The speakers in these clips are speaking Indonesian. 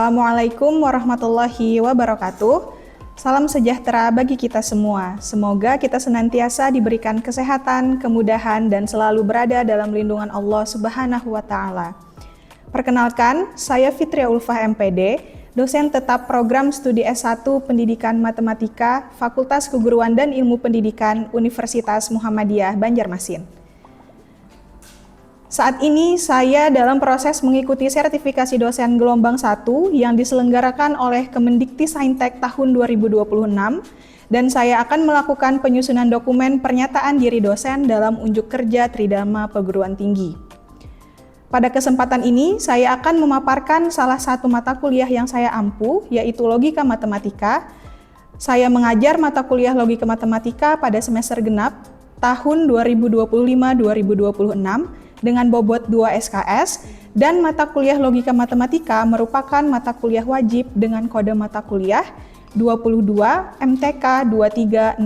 Assalamualaikum warahmatullahi wabarakatuh. Salam sejahtera bagi kita semua. Semoga kita senantiasa diberikan kesehatan, kemudahan, dan selalu berada dalam lindungan Allah Subhanahu wa Ta'ala. Perkenalkan, saya Fitria Ulfah MPD, dosen tetap program studi S1 Pendidikan Matematika, Fakultas Keguruan dan Ilmu Pendidikan Universitas Muhammadiyah Banjarmasin. Saat ini saya dalam proses mengikuti sertifikasi dosen gelombang 1 yang diselenggarakan oleh Kemendikti-Saintek tahun 2026 dan saya akan melakukan penyusunan dokumen pernyataan diri dosen dalam unjuk kerja Tridharma Perguruan Tinggi. Pada kesempatan ini saya akan memaparkan salah satu mata kuliah yang saya ampu, yaitu Logika Matematika. Saya mengajar mata kuliah Logika Matematika pada semester genap tahun 2025-2026 dengan bobot 2 SKS, dan mata kuliah Logika Matematika merupakan mata kuliah wajib dengan kode mata kuliah 22 MTK 2309.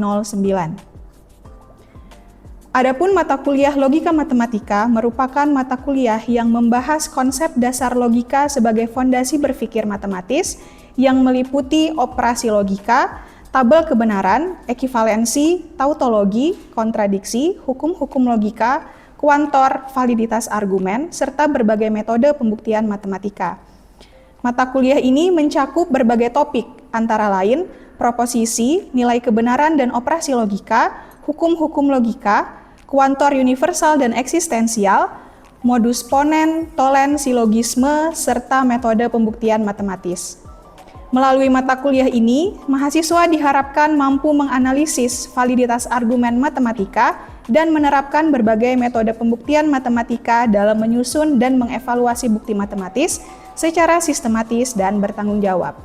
Adapun mata kuliah Logika Matematika merupakan mata kuliah yang membahas konsep dasar logika sebagai fondasi berpikir matematis yang meliputi operasi logika, tabel kebenaran, ekivalensi, tautologi, kontradiksi, hukum-hukum logika, kuantor, validitas argumen, serta berbagai metode pembuktian matematika. Mata kuliah ini mencakup berbagai topik, antara lain proposisi, nilai kebenaran dan operasi logika, hukum-hukum logika, kuantor universal dan eksistensial, modus ponen, tolen, silogisme, serta metode pembuktian matematis. Melalui mata kuliah ini, mahasiswa diharapkan mampu menganalisis validitas argumen matematika dan menerapkan berbagai metode pembuktian matematika dalam menyusun dan mengevaluasi bukti matematis secara sistematis dan bertanggung jawab.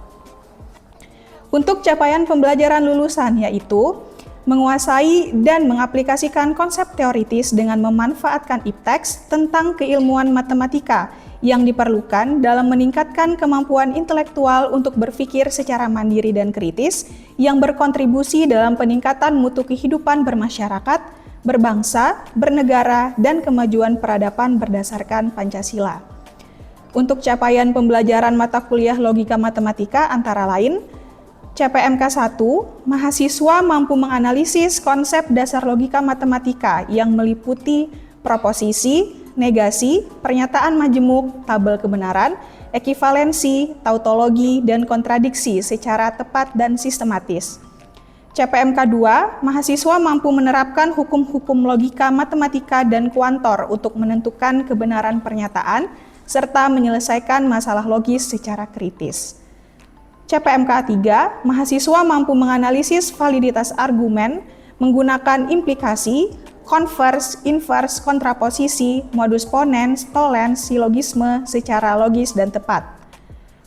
Untuk capaian pembelajaran lulusan yaitu menguasai dan mengaplikasikan konsep teoritis dengan memanfaatkan ipteks tentang keilmuan matematika yang diperlukan dalam meningkatkan kemampuan intelektual untuk berpikir secara mandiri dan kritis yang berkontribusi dalam peningkatan mutu kehidupan bermasyarakat, berbangsa, bernegara, dan kemajuan peradaban berdasarkan Pancasila. Untuk capaian pembelajaran mata kuliah Logika Matematika antara lain, CPMK 1, mahasiswa mampu menganalisis konsep dasar logika matematika yang meliputi proposisi, negasi, pernyataan majemuk, tabel kebenaran, ekivalensi, tautologi, dan kontradiksi secara tepat dan sistematis. CPMK 2, mahasiswa mampu menerapkan hukum-hukum logika matematika dan kuantor untuk menentukan kebenaran pernyataan, serta menyelesaikan masalah logis secara kritis. CPMK 3, mahasiswa mampu menganalisis validitas argumen, menggunakan implikasi, konvers, invers, kontraposisi, modus ponens, tolens, silogisme secara logis dan tepat.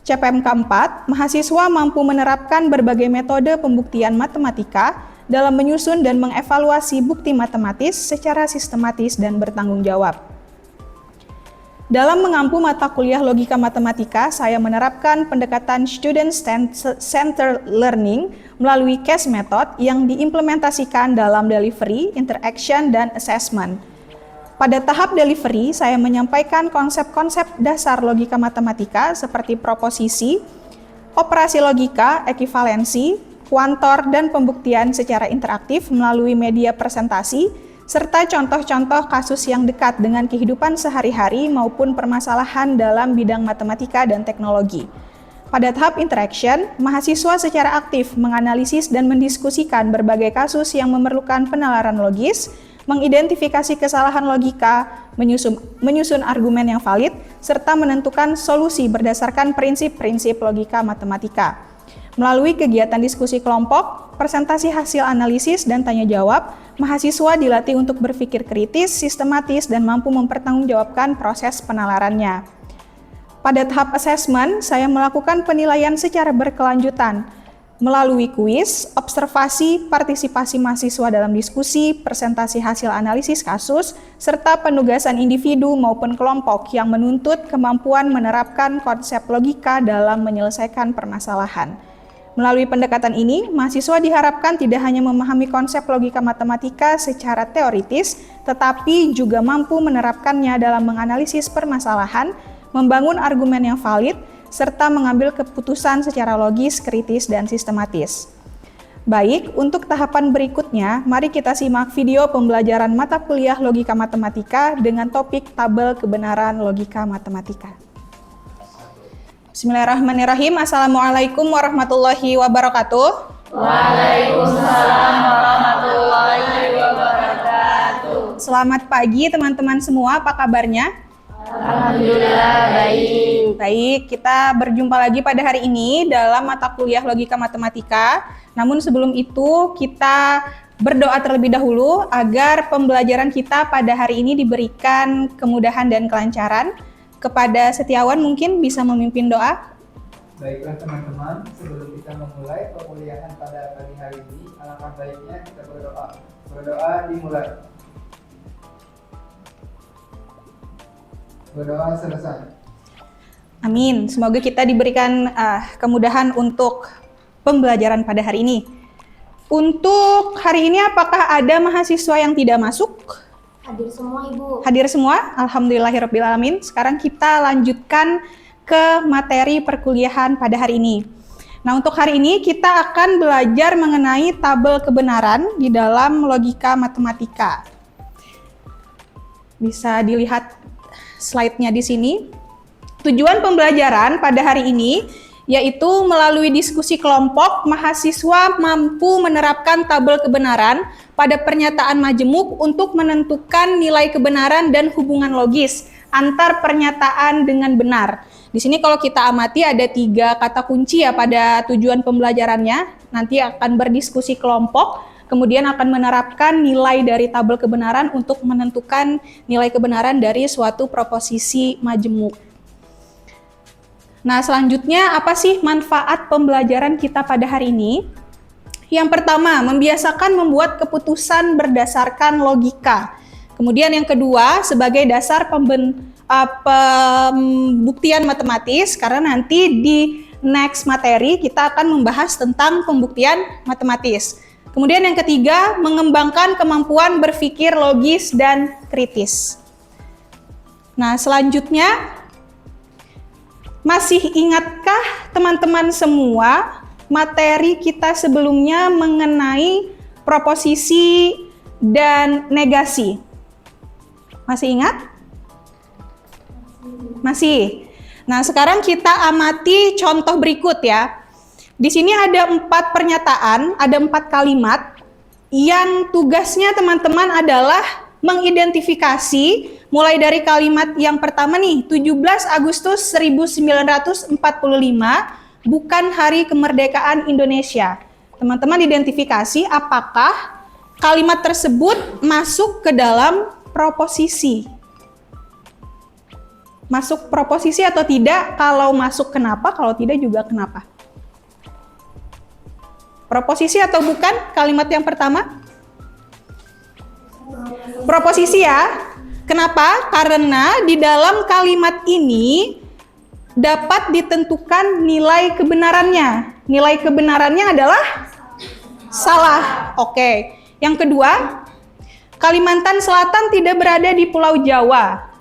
CPMK 4, mahasiswa mampu menerapkan berbagai metode pembuktian matematika dalam menyusun dan mengevaluasi bukti matematis secara sistematis dan bertanggung jawab. Dalam mengampu mata kuliah Logika Matematika, saya menerapkan pendekatan Student-Centered Learning melalui case method yang diimplementasikan dalam delivery, interaction, dan assessment. Pada tahap delivery, saya menyampaikan konsep-konsep dasar logika matematika seperti proposisi, operasi logika, ekivalensi, kuantor, dan pembuktian secara interaktif melalui media presentasi, serta contoh-contoh kasus yang dekat dengan kehidupan sehari-hari maupun permasalahan dalam bidang matematika dan teknologi. Pada tahap interaction, mahasiswa secara aktif menganalisis dan mendiskusikan berbagai kasus yang memerlukan penalaran logis, mengidentifikasi kesalahan logika, menyusun argumen yang valid, serta menentukan solusi berdasarkan prinsip-prinsip logika matematika. Melalui kegiatan diskusi kelompok, presentasi hasil analisis, dan tanya jawab, mahasiswa dilatih untuk berpikir kritis, sistematis, dan mampu mempertanggungjawabkan proses penalarannya. Pada tahap assessment, saya melakukan penilaian secara berkelanjutan, melalui kuis, observasi, partisipasi mahasiswa dalam diskusi, presentasi hasil analisis kasus, serta penugasan individu maupun kelompok yang menuntut kemampuan menerapkan konsep logika dalam menyelesaikan permasalahan. Melalui pendekatan ini, mahasiswa diharapkan tidak hanya memahami konsep logika matematika secara teoritis, tetapi juga mampu menerapkannya dalam menganalisis permasalahan, membangun argumen yang valid, serta mengambil keputusan secara logis, kritis, dan sistematis. Baik, untuk tahapan berikutnya, mari kita simak video pembelajaran mata kuliah Logika Matematika dengan topik tabel kebenaran logika matematika. Bismillahirrahmanirrahim. Assalamualaikum warahmatullahi wabarakatuh. Waalaikumsalam warahmatullahi wabarakatuh. Selamat pagi teman-teman semua, apa kabarnya? Alhamdulillah baik. Baik, kita berjumpa lagi pada hari ini dalam mata kuliah Logika Matematika. Namun sebelum itu kita berdoa terlebih dahulu agar pembelajaran kita pada hari ini diberikan kemudahan dan kelancaran. Kepada Setiawan mungkin bisa memimpin doa. Baiklah teman-teman, sebelum kita memulai perkuliahan pada pagi hari ini, alangkah baiknya kita berdoa. Berdoa dimulai. Berdoa selesai. Amin. Semoga kita diberikan kemudahan untuk pembelajaran pada hari ini. Untuk hari ini apakah ada mahasiswa yang tidak masuk? Hadir semua Ibu. Hadir semua? Alhamdulillahirrabbilalamin. Sekarang kita lanjutkan ke materi perkuliahan pada hari ini. Nah, untuk hari ini kita akan belajar mengenai tabel kebenaran di dalam logika matematika. Bisa dilihat slide-nya di sini. Tujuan pembelajaran pada hari ini yaitu melalui diskusi kelompok, mahasiswa mampu menerapkan tabel kebenaran pada pernyataan majemuk untuk menentukan nilai kebenaran dan hubungan logis antar pernyataan dengan benar. Di sini kalau kita amati ada 3 kata kunci ya pada tujuan pembelajarannya. Nanti akan berdiskusi kelompok, kemudian akan menerapkan nilai dari tabel kebenaran untuk menentukan nilai kebenaran dari suatu proposisi majemuk. Nah, selanjutnya apa sih manfaat pembelajaran kita pada hari ini? Yang pertama, membiasakan membuat keputusan berdasarkan logika. Kemudian yang kedua, sebagai dasar pembuktian matematis, karena nanti di next materi kita akan membahas tentang pembuktian matematis. Kemudian yang ketiga, mengembangkan kemampuan berpikir logis dan kritis. Nah, selanjutnya, masih ingatkah teman-teman semua materi kita sebelumnya mengenai proposisi dan negasi? Masih ingat? Masih. Nah, sekarang kita amati contoh berikut ya. Di sini ada 4 pernyataan, ada 4 kalimat yang tugasnya teman-teman adalah mengidentifikasi mulai dari kalimat yang pertama nih, 17 Agustus 1945 bukan hari kemerdekaan Indonesia. Teman-teman identifikasi apakah kalimat tersebut masuk ke dalam proposisi. Masuk proposisi atau tidak? Kalau masuk kenapa? Kalau tidak juga kenapa? Proposisi atau bukan kalimat yang pertama? Proposisi ya. Kenapa? Karena di dalam kalimat ini dapat ditentukan nilai kebenarannya. Nilai kebenarannya adalah salah. Oke. Yang kedua, Kalimantan Selatan tidak berada di Pulau Jawa.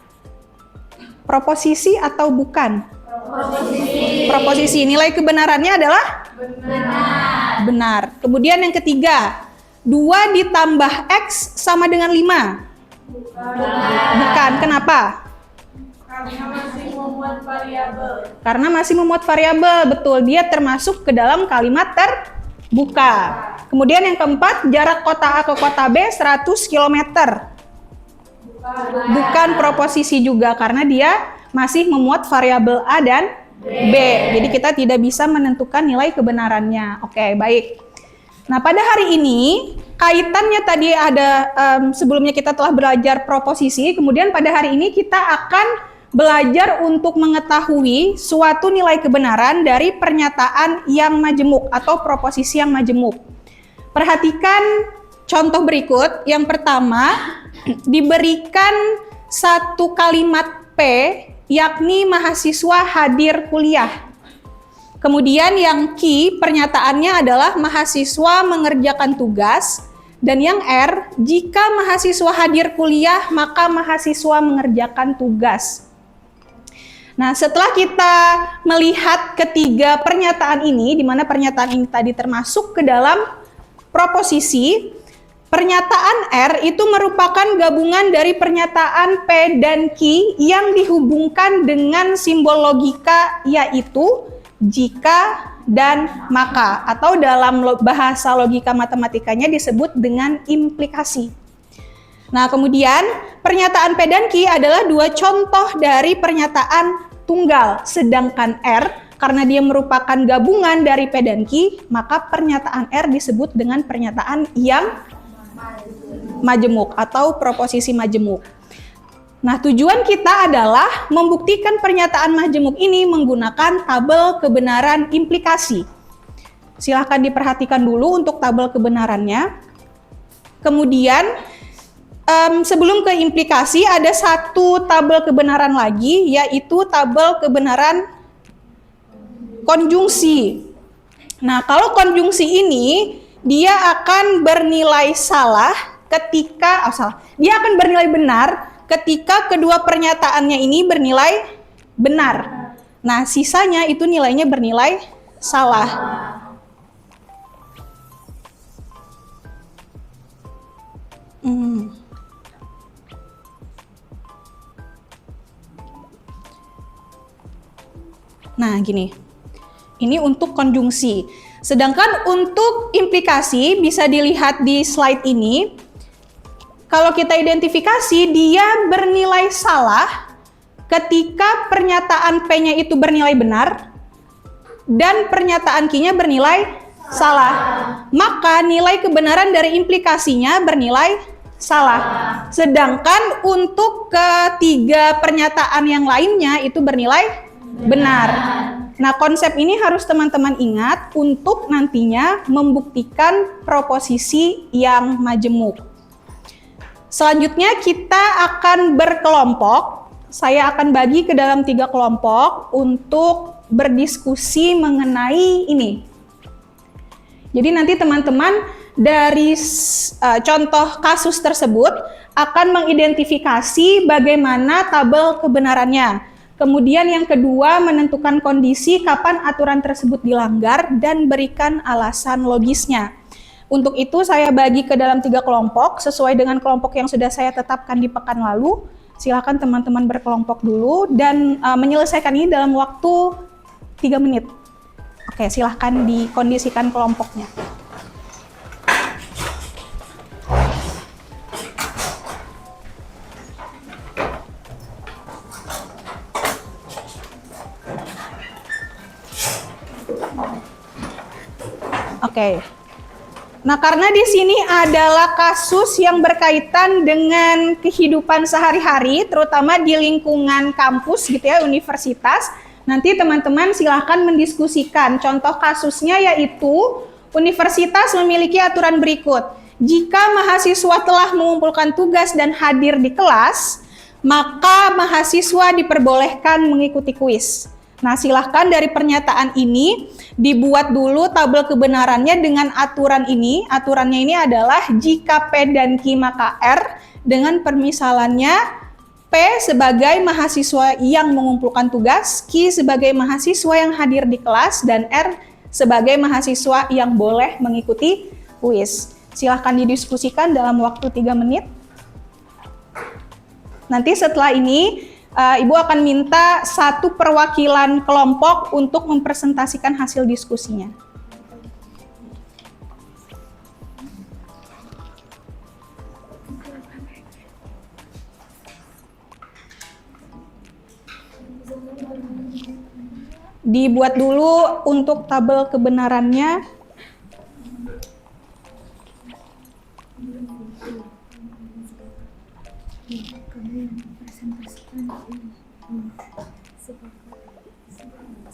Proposisi atau bukan? Proposisi. Proposisi. Nilai kebenarannya adalah Benar. benar. Kemudian yang ketiga, 2 ditambah X sama dengan 5. Bukan. Kenapa? Karena masih memuat variabel. Karena masih memuat variabel. Betul, dia termasuk ke dalam kalimat terbuka. Kemudian yang keempat, jarak kota A ke kota B 100 km. Bukan proposisi juga karena dia masih memuat variabel A dan B. Jadi kita tidak bisa menentukan nilai kebenarannya. Oke, baik. Nah, pada hari ini kaitannya tadi ada sebelumnya kita telah belajar proposisi, kemudian pada hari ini kita akan belajar untuk mengetahui suatu nilai kebenaran dari pernyataan yang majemuk atau proposisi yang majemuk. Perhatikan contoh berikut. Yang pertama, diberikan satu kalimat P, yakni mahasiswa hadir kuliah. Kemudian yang Q, pernyataannya adalah mahasiswa mengerjakan tugas. Dan yang R, jika mahasiswa hadir kuliah, maka mahasiswa mengerjakan tugas. Nah, setelah kita melihat ketiga pernyataan ini, di mana pernyataan ini tadi termasuk ke dalam proposisi, pernyataan R itu merupakan gabungan dari pernyataan P dan Q yang dihubungkan dengan simbol logika yaitu jika dan maka, atau dalam bahasa logika matematikanya disebut dengan implikasi. Nah, kemudian pernyataan P dan Q adalah dua contoh dari pernyataan tunggal, sedangkan R karena dia merupakan gabungan dari P dan Q, maka pernyataan R disebut dengan pernyataan yang majemuk atau proposisi majemuk. Nah, tujuan kita adalah membuktikan pernyataan majemuk ini menggunakan tabel kebenaran implikasi. Silahkan diperhatikan dulu untuk tabel kebenarannya. Kemudian, sebelum ke implikasi, ada satu tabel kebenaran lagi, yaitu tabel kebenaran konjungsi. Nah, kalau konjungsi ini, dia akan bernilai salah ketika, dia akan bernilai benar ketika kedua pernyataannya ini bernilai benar. Nah, sisanya itu nilainya bernilai salah. Nah, gini. Ini untuk konjungsi. Sedangkan untuk implikasi bisa dilihat di slide ini. Kalau kita identifikasi, dia bernilai salah ketika pernyataan P-nya itu bernilai benar dan pernyataan Q-nya bernilai salah. Maka nilai kebenaran dari implikasinya bernilai salah. Sedangkan untuk ketiga pernyataan yang lainnya itu bernilai benar. Nah, konsep ini harus teman-teman ingat untuk nantinya membuktikan proposisi yang majemuk. Selanjutnya kita akan berkelompok. Saya akan bagi ke dalam 3 kelompok untuk berdiskusi mengenai ini. Jadi nanti teman-teman dari contoh kasus tersebut akan mengidentifikasi bagaimana tabel kebenarannya. Kemudian yang kedua, menentukan kondisi kapan aturan tersebut dilanggar dan berikan alasan logisnya. Untuk itu saya bagi ke dalam 3 kelompok sesuai dengan kelompok yang sudah saya tetapkan di pekan lalu. Silakan teman-teman berkelompok dulu dan menyelesaikan ini dalam waktu 3 menit. Oke, silahkan dikondisikan kelompoknya. Oke. Nah, karena di sini adalah kasus yang berkaitan dengan kehidupan sehari-hari, terutama di lingkungan kampus gitu ya, universitas. Nanti teman-teman silahkan mendiskusikan. Contoh kasusnya yaitu universitas memiliki aturan berikut. Jika mahasiswa telah mengumpulkan tugas dan hadir di kelas, maka mahasiswa diperbolehkan mengikuti kuis. Nah, silahkan dari pernyataan ini dibuat dulu tabel kebenarannya dengan aturan ini. Aturannya ini adalah jika P dan Q maka R, dengan permisalannya P sebagai mahasiswa yang mengumpulkan tugas, Q sebagai mahasiswa yang hadir di kelas, dan R sebagai mahasiswa yang boleh mengikuti kuis. Silahkan didiskusikan dalam waktu 3 menit. Nanti setelah ini Ibu akan minta satu perwakilan kelompok untuk mempresentasikan hasil diskusinya. Dibuat dulu untuk tabel kebenarannya.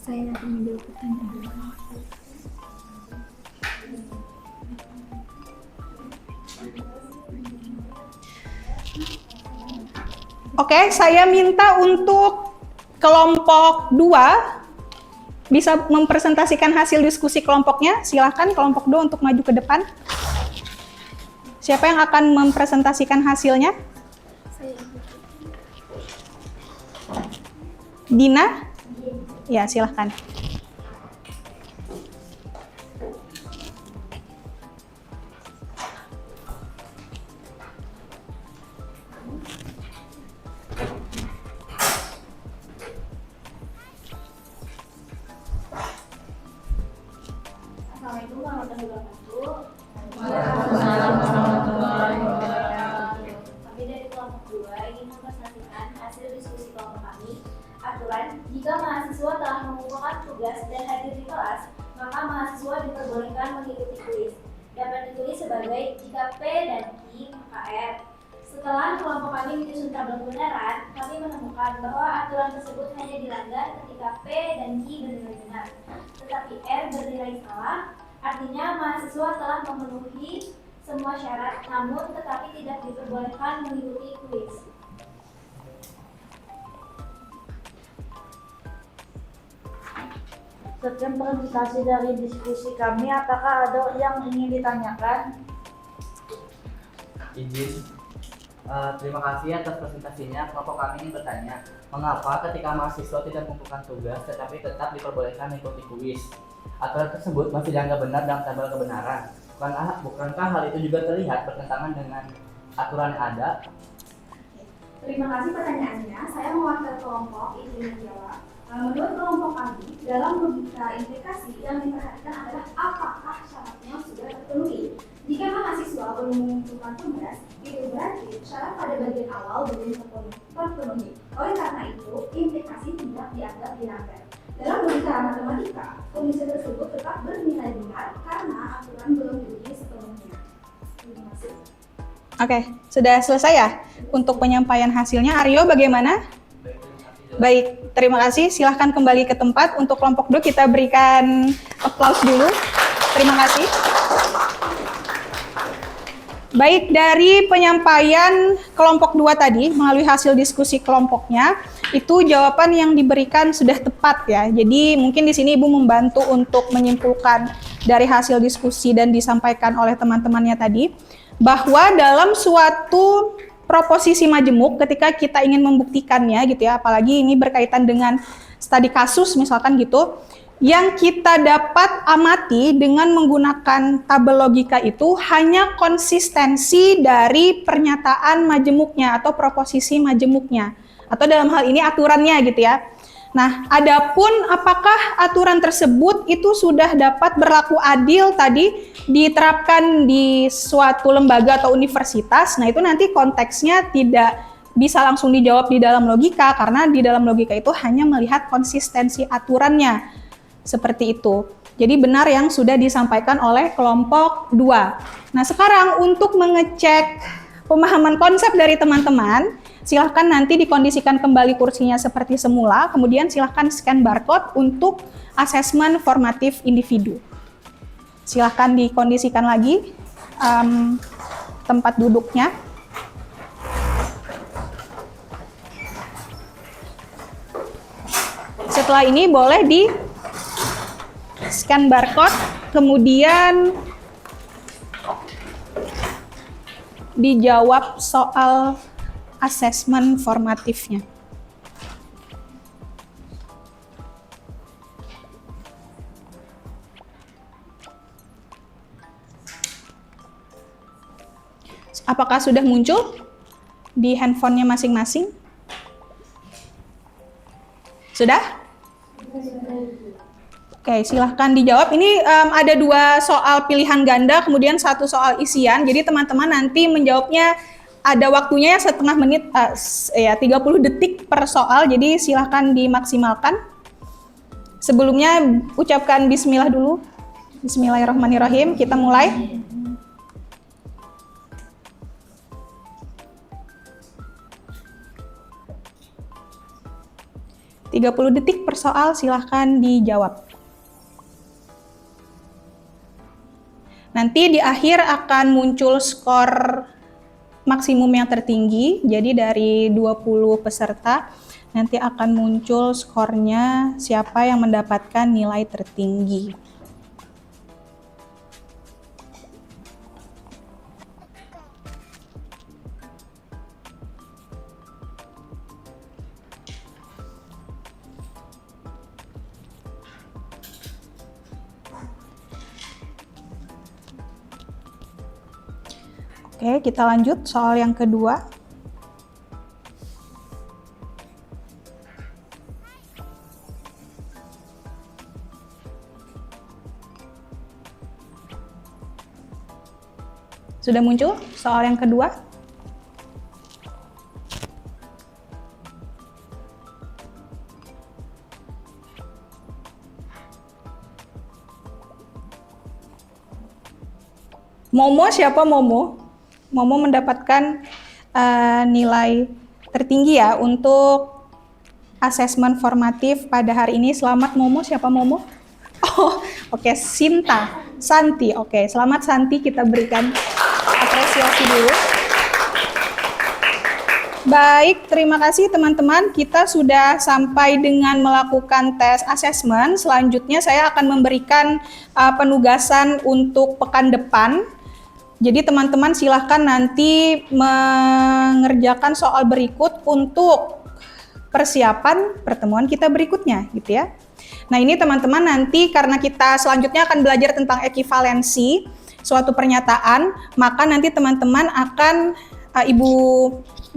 Saya akan mengambil pertanyaan. Oke, saya minta untuk kelompok 2 bisa mempresentasikan hasil diskusi kelompoknya. Silahkan kelompok 2 untuk maju ke depan. Siapa yang akan mempresentasikan hasilnya? Dina? Ya, silahkan. Assalamualaikum warahmatullahi wabarakatuh. Kami dari kelompok 2 ingin mempresentasikan hasil diskusi kelompok kami. Aturan, jika mahasiswa telah mengumpulkan tugas dan hadir di kelas, maka mahasiswa diperbolehkan mengikuti kuis. Dapat ditulis sebagai jika P dan Q maka R. Setelah kelompok kami menyusun tabel kebenaran, kami menemukan bahwa aturan tersebut hanya dilanggar ketika P dan Q bernilai benar, tetapi R bernilai salah. Artinya mahasiswa telah memenuhi semua syarat, namun tetapi tidak diperbolehkan mengikuti kuis. Sekian presentasi dari diskusi kami. Apakah ada yang ingin ditanyakan? Izin. Terima kasih atas presentasinya. Kelompok kami ingin bertanya, mengapa ketika mahasiswa tidak mengumpulkan tugas tetapi tetap diperbolehkan mengikuti kuis? Aturan tersebut masih dianggap benar dalam tabel kebenaran. Bukankah hal itu juga terlihat bertentangan dengan aturan yang ada? Terima kasih pertanyaannya. Saya mewakili kelompok itu menjawab. Menurut kelompok kami, dalam logika implikasi yang diperhatikan adalah apakah syaratnya sudah terpenuhi. Jika mahasiswa belum mengumpulkan tugas, itu berarti syarat pada bagian awal belum terpenuhi. Oleh karena itu, implikasi tidak dianggap dilanggar. Dalam logika matematika, kondisi tersebut tetap bernilai benar karena aturan belum diuji sepenuhnya. Terima kasih. Oke, sudah selesai ya untuk penyampaian hasilnya. Aryo bagaimana? Baik, terima kasih. Silahkan kembali ke tempat. Untuk kelompok 2 kita berikan aplaus dulu. Terima kasih. Baik, dari penyampaian kelompok 2 tadi melalui hasil diskusi kelompoknya, itu jawaban yang diberikan sudah tepat ya. Jadi mungkin di sini Ibu membantu untuk menyimpulkan dari hasil diskusi dan disampaikan oleh teman-temannya tadi, bahwa dalam suatu proposisi majemuk ketika kita ingin membuktikannya gitu ya, apalagi ini berkaitan dengan studi kasus misalkan gitu, yang kita dapat amati dengan menggunakan tabel logika itu hanya konsistensi dari pernyataan majemuknya atau proposisi majemuknya, atau dalam hal ini aturannya gitu ya. Nah, adapun apakah aturan tersebut itu sudah dapat berlaku adil tadi diterapkan di suatu lembaga atau universitas, nah itu nanti konteksnya tidak bisa langsung dijawab di dalam logika, karena di dalam logika itu hanya melihat konsistensi aturannya, seperti itu. Jadi benar yang sudah disampaikan oleh kelompok 2. Nah, sekarang untuk mengecek pemahaman konsep dari teman-teman, silahkan nanti dikondisikan kembali kursinya seperti semula, kemudian silahkan scan barcode untuk asesmen formatif individu. Silahkan dikondisikan lagi tempat duduknya. Setelah ini boleh di scan barcode, kemudian dijawab soal asesmen formatifnya. Apakah sudah muncul di handphonenya masing-masing? Sudah? Oke, silahkan dijawab. Ini ada 2 soal pilihan ganda, kemudian 1 soal isian. Jadi teman-teman nanti menjawabnya ada waktunya ya setengah menit, 30 detik per soal. Jadi silahkan dimaksimalkan. Sebelumnya ucapkan bismillah dulu. Bismillahirrahmanirrahim. Kita mulai. (30 detik per soal, silahkan dijawab. Nanti di akhir akan muncul skor maksimum yang tertinggi. Jadi dari 20 peserta nanti akan muncul skornya siapa yang mendapatkan nilai tertinggi. Oke, kita lanjut soal yang kedua. Sudah muncul soal yang kedua? Momo, siapa Momo? Momo mendapatkan nilai tertinggi ya untuk asesmen formatif pada hari ini. Selamat Momo, siapa Momo? Oh, oke, Santi. Oke, selamat Santi, kita berikan apresiasi dulu. Baik, terima kasih teman-teman. Kita sudah sampai dengan melakukan tes asesmen. Selanjutnya saya akan memberikan penugasan untuk pekan depan. Jadi teman-teman silahkan nanti mengerjakan soal berikut untuk persiapan pertemuan kita berikutnya, gitu ya. Nah ini teman-teman nanti karena kita selanjutnya akan belajar tentang ekivalensi suatu pernyataan, maka nanti teman-teman akan Ibu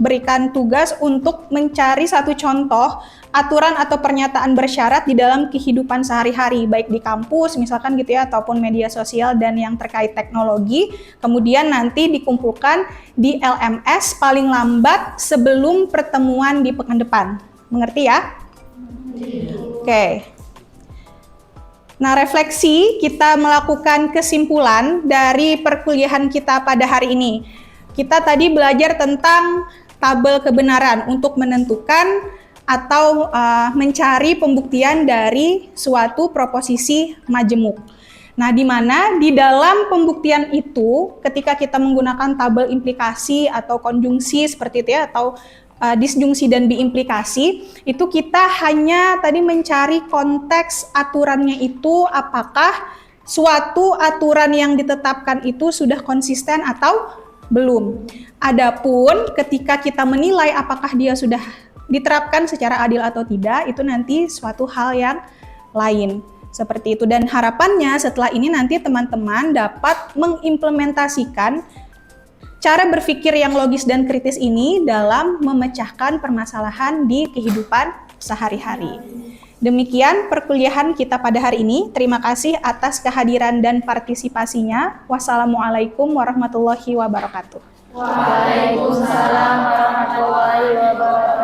berikan tugas untuk mencari satu contoh aturan atau pernyataan bersyarat di dalam kehidupan sehari-hari, baik di kampus misalkan gitu ya, ataupun media sosial dan yang terkait teknologi. Kemudian nanti dikumpulkan di LMS paling lambat sebelum pertemuan di pekan depan. Mengerti ya? Oke. Nah, refleksi kita melakukan kesimpulan dari perkuliahan kita pada hari ini. Kita tadi belajar tentang tabel kebenaran untuk menentukan atau mencari pembuktian dari suatu proposisi majemuk. Nah, di mana di dalam pembuktian itu ketika kita menggunakan tabel implikasi atau konjungsi seperti itu ya, atau disjungsi dan biimplikasi, itu kita hanya tadi mencari konteks aturannya itu, apakah suatu aturan yang ditetapkan itu sudah konsisten atau belum. Adapun ketika kita menilai apakah dia sudah diterapkan secara adil atau tidak, itu nanti suatu hal yang lain. Seperti itu, dan harapannya setelah ini nanti teman-teman dapat mengimplementasikan cara berpikir yang logis dan kritis ini dalam memecahkan permasalahan di kehidupan sehari-hari. Demikian perkuliahan kita pada hari ini. Terima kasih atas kehadiran dan partisipasinya. Wassalamualaikum warahmatullahi wabarakatuh. Waalaikumsalam warahmatullahi wabarakatuh.